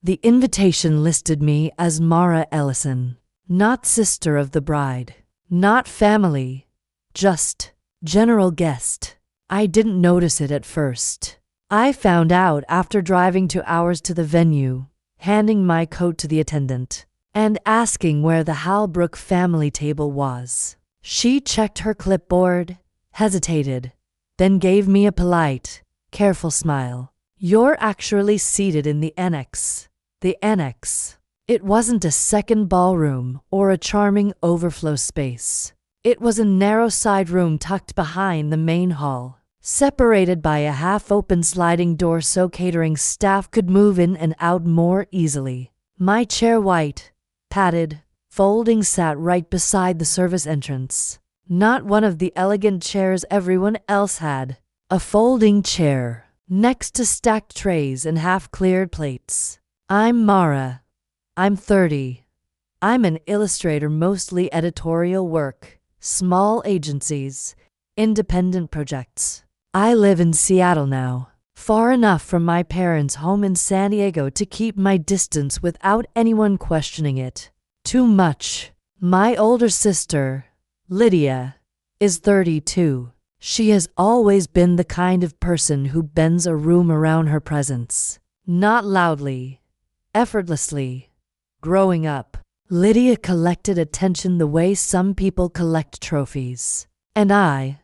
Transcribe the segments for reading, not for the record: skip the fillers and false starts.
The invitation listed me as Mara Ellison, not sister of the bride, not family, just general guest. I didn't notice it at first. I found out after driving 2 hours to the venue, handing my coat to the attendant, and asking where the Halbrook family table was. She checked her clipboard, hesitated, then gave me a polite, careful smile. "You're actually seated in the annex." The annex. It wasn't a second ballroom or a charming overflow space. It was a narrow side room tucked behind the main hall, separated by a half-open sliding door so catering staff could move in and out more easily. My chair, white, padded, folding, sat right beside the service entrance. Not one of the elegant chairs everyone else had. A folding chair, next to stacked trays and half-cleared plates. I'm Mara. I'm 30. I'm an illustrator, mostly editorial work, small agencies, independent projects. I live in Seattle now, far enough from my parents' home in San Diego to keep my distance without anyone questioning it too much. My older sister, Lydia, is 32. She has always been the kind of person who bends a room around her presence, not loudly, effortlessly. Growing up, Lydia collected attention the way some people collect trophies. And I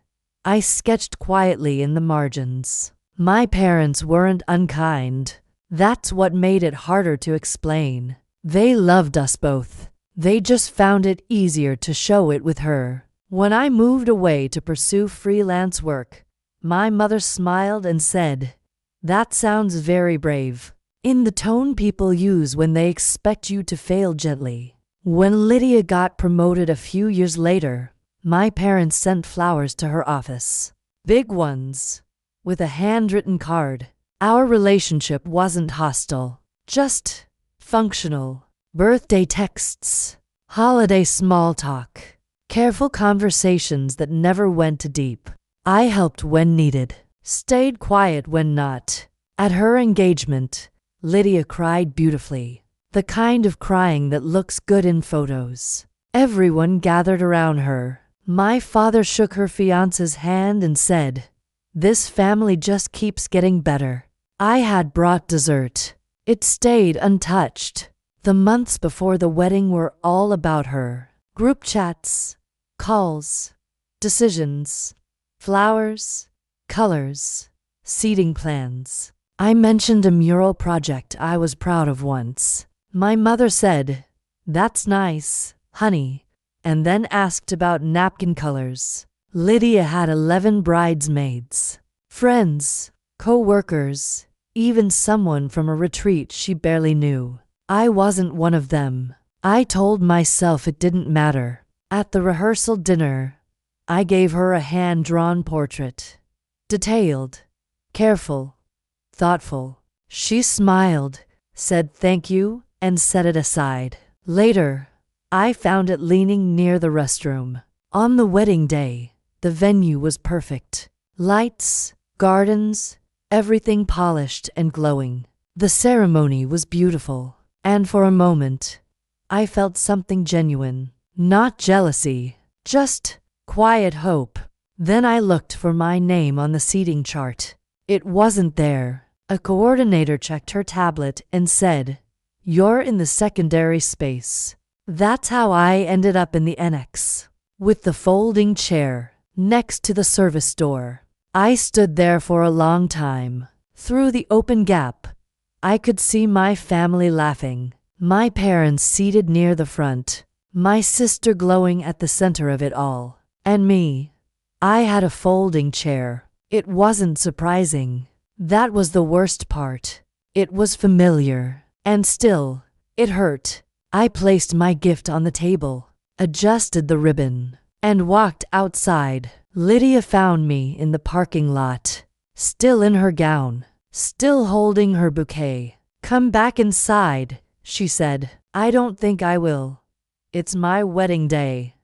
sketched quietly in the margins. My parents weren't unkind. That's what made it harder to explain. They loved us both. They just found it easier to show it with her. When I moved away to pursue freelance work, my mother smiled and said, "That sounds very brave," in the tone people use when they expect you to fail gently. When Lydia got promoted a few years later, my parents sent flowers to her office. Big ones, with a handwritten card. Our relationship wasn't hostile, just functional. Birthday texts, holiday small talk, careful conversations that never went too deep. I helped when needed, stayed quiet when not. At her engagement, Lydia cried beautifully, the kind of crying that looks good in photos. Everyone gathered around her. My father shook her fiancé's hand and said, "This family just keeps getting better." I had brought dessert. It stayed untouched. The months before the wedding were all about her. Group chats, calls, decisions, flowers, colors, seating plans. I mentioned a mural project I was proud of once. My mother said, "That's nice, honey," and then asked about napkin colors. Lydia had 11 bridesmaids, friends, co-workers, even someone from a retreat she barely knew. I wasn't one of them. I told myself it didn't matter. At the rehearsal dinner, I gave her a hand-drawn portrait. Detailed, careful, thoughtful. She smiled, said thank you, and set it aside. Later, I found it leaning near the restroom. On the wedding day, the venue was perfect. Lights, gardens, everything polished and glowing. The ceremony was beautiful, and for a moment, I felt something genuine. Not jealousy, just quiet hope. Then I looked for my name on the seating chart. It wasn't there. A coordinator checked her tablet and said, "You're in the secondary space." That's how I ended up in the annex, with the folding chair, next to the service door. I stood there for a long time. Through the open gap, I could see my family laughing, my parents seated near the front, my sister glowing at the center of it all, and me. I had a folding chair. It wasn't surprising. That was the worst part. It was familiar, and still, it hurt. I placed my gift on the table, adjusted the ribbon, and walked outside. Lydia found me in the parking lot, still in her gown, still holding her bouquet. "Come back inside," she said. "I don't think I will. It's my wedding day."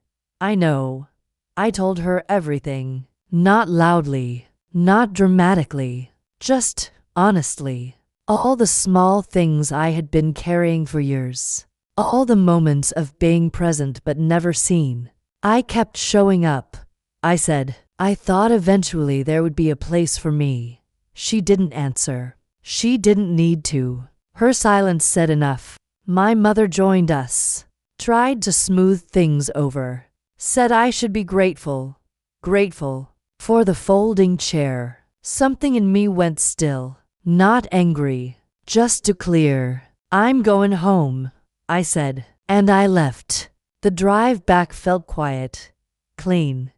"I know." I told her everything, not loudly, not dramatically, just honestly. All the small things I had been carrying for years. All the moments of being present but never seen. I kept showing up. I said, I thought eventually there would be a place for me. She didn't answer. She didn't need to. Her silence said enough. My mother joined us. Tried to smooth things over. Said I should be grateful. Grateful. For the folding chair. Something in me went still. Not angry. Just to clear. I'm going home, I said. And I left. The drive back felt quiet. Clean.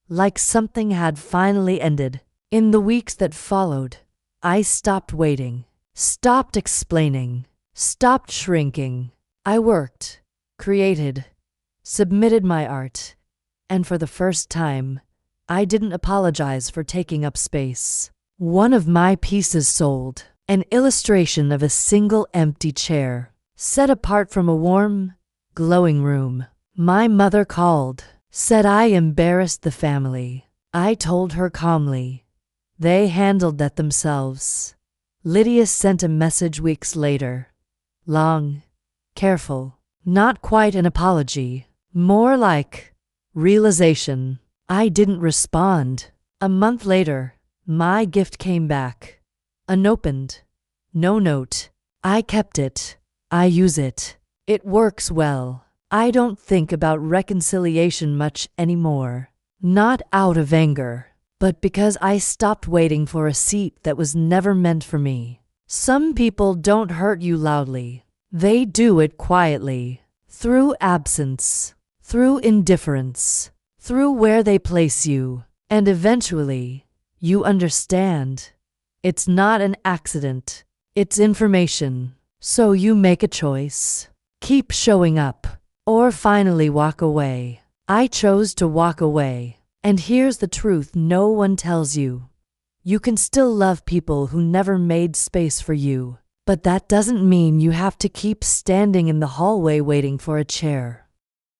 Like something had finally ended. In the weeks that followed, I stopped waiting. Stopped explaining. Stopped shrinking. I worked. Created. Submitted my art. And for the first time, I didn't apologize for taking up space. One of my pieces sold. An illustration of a single empty chair, set apart from a warm, glowing room. My mother called. Said I embarrassed the family. I told her calmly. They handled that themselves. Lydia sent a message weeks later. Long, careful, not quite an apology, more like realization. I didn't respond. A month later, my gift came back. Unopened. No note. I kept it. I use it. It works well. I don't think about reconciliation much anymore. Not out of anger, but because I stopped waiting for a seat that was never meant for me. Some people don't hurt you loudly. They do it quietly. Through absence. Through indifference. Through where they place you. And eventually, you understand. It's not an accident. It's information. So you make a choice. Keep showing up. Or finally walk away. I chose to walk away. And here's the truth no one tells you. You can still love people who never made space for you. But that doesn't mean you have to keep standing in the hallway waiting for a chair.